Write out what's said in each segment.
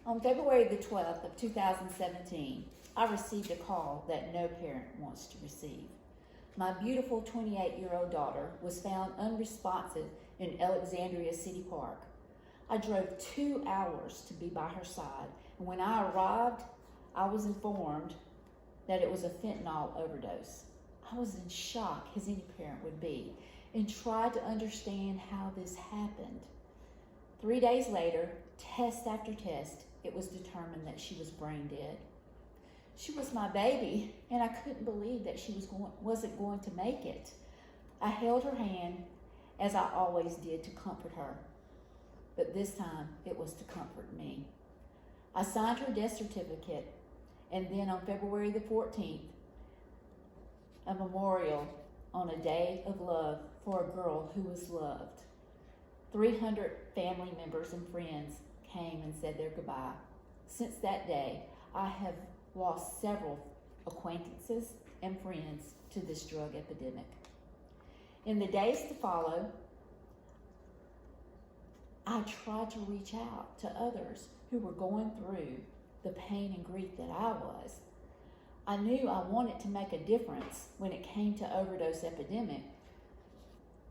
On February the 12th of 2017, I received a call that no parent wants to receive. My beautiful 28-year-old daughter was found unresponsive in Alexandria City Park. I drove 2 hours to be by her side, and when I arrived, I was informed that it was a fentanyl overdose. I was in shock, as any parent would be, and tried to understand how this happened. 3 days later, test after test, it was determined that she was brain dead. She was my baby, and I couldn't believe that she wasn't going to make it. I held her hand, as I always did, to comfort her. But this time, it was to comfort me. I signed her death certificate, and then on February the 14th, a memorial on a day of love for a girl who was loved. 300 family members and friends came and said their goodbye. Since that day, I have lost several acquaintances and friends to this drug epidemic. In the days to follow, I tried to reach out to others who were going through the pain and grief that I was. I knew I wanted to make a difference when it came to overdose epidemic,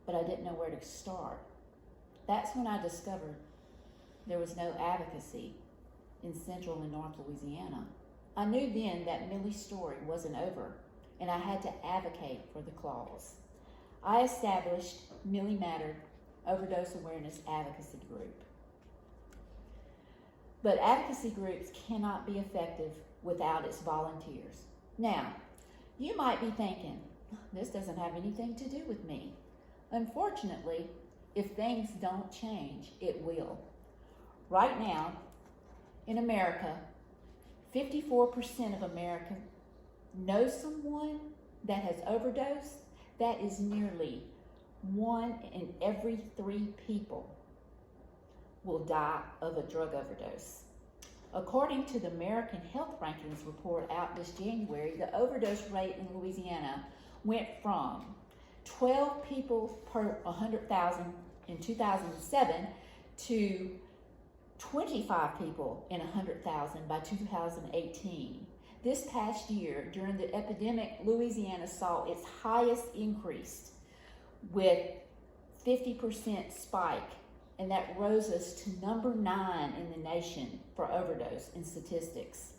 but I didn't know where to start. That's when I discovered there was no advocacy in Central and North Louisiana. I knew then that Millie's story wasn't over, and I had to advocate for the cause. I established Millie Mattered Overdose Awareness Advocacy Group. But advocacy groups cannot be effective without its volunteers. Now, you might be thinking, this doesn't have anything to do with me. Unfortunately, if things don't change, it will. Right now, in America, 54% of Americans know someone that has overdosed. That is nearly 1 in every 3 people will die of a drug overdose. According to the American Health Rankings report out this January, the overdose rate in Louisiana went from 12 people per 100,000 in 2007 to 25 people in 100,000 by 2018. This past year, during the epidemic, Louisiana saw its highest increase with 50% spike, and that rose us to number 9 in the nation for overdose in statistics.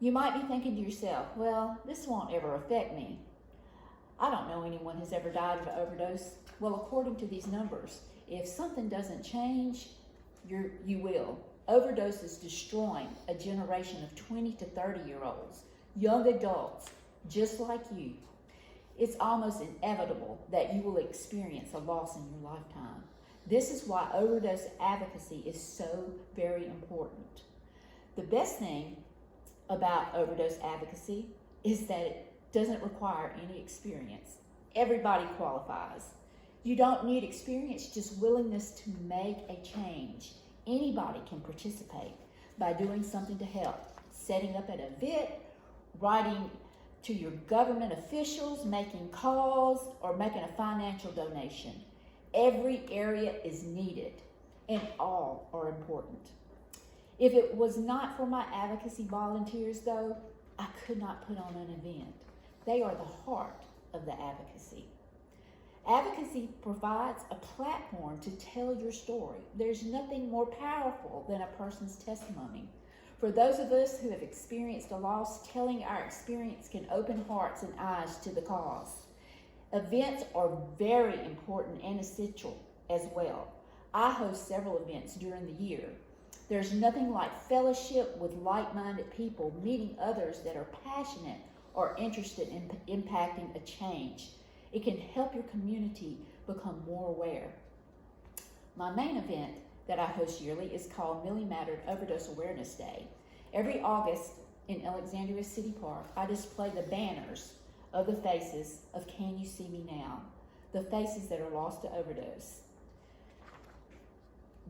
You might be thinking to yourself, well, this won't ever affect me. I don't know anyone who's ever died of an overdose. Well, according to these numbers, if something doesn't change, you will. Overdose is destroying a generation of 20 to 30-year-olds, young adults, just like you. It's almost inevitable that you will experience a loss in your lifetime. This is why overdose advocacy is so very important. The best thing about overdose advocacy is that it doesn't require any experience. Everybody qualifies. You don't need experience, just willingness to make a change. Anybody can participate by doing something to help, setting up an event, writing to your government officials, making calls, or making a financial donation. Every area is needed, and all are important. If it was not for my advocacy volunteers, though, I could not put on an event. They are the heart of the advocacy. Advocacy provides a platform to tell your story. There's nothing more powerful than a person's testimony. For those of us who have experienced a loss, telling our experience can open hearts and eyes to the cause. Events are very important and essential as well. I host several events during the year. There's nothing like fellowship with like-minded people, meeting others that are passionate or interested in impacting a change. It can help your community become more aware. My main event that I host yearly is called Millie Mattered Overdose Awareness Day. Every August in Alexandria City Park, I display the banners of the faces of Can You See Me Now? The faces that are lost to overdose.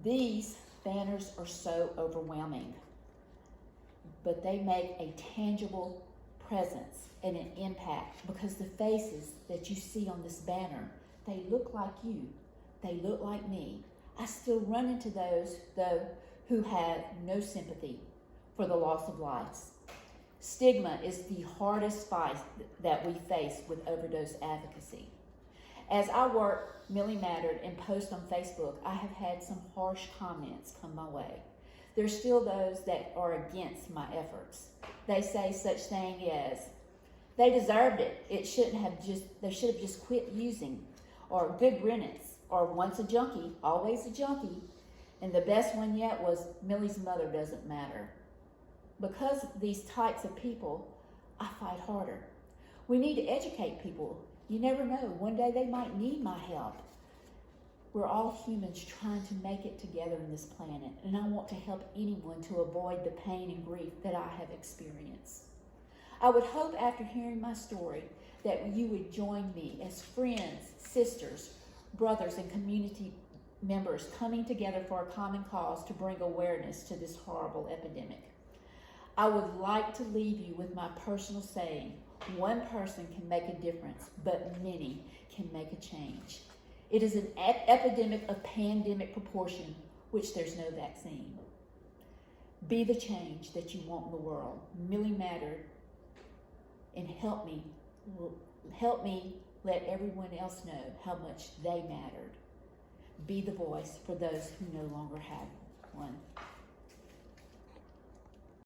These banners are so overwhelming, but they make a tangible presence and an impact because the faces that you see on this banner, they look like you, they look like me. I still run into those, though, who have no sympathy for the loss of lives. Stigma is the hardest fight that we face with overdose advocacy. As I work Millie Mattered and post on Facebook, I have had some harsh comments come my way. There's still those that are against my efforts. They say such thing as, they deserved it. They should have just quit using, or good riddance, or once a junkie, always a junkie. And the best one yet was Millie's mother doesn't matter. Because of these types of people, I fight harder. We need to educate people. You never know, one day they might need my help. We're all humans trying to make it together in this planet, and I want to help anyone to avoid the pain and grief that I have experienced. I would hope after hearing my story that you would join me as friends, sisters, brothers, and community members coming together for a common cause to bring awareness to this horrible epidemic. I would like to leave you with my personal saying, one person can make a difference, but many can make a change. It is an epidemic of pandemic proportion, which there's no vaccine. Be the change that you want in the world. Millie Mattered, and help me let everyone else know how much they mattered. Be the voice for those who no longer have one.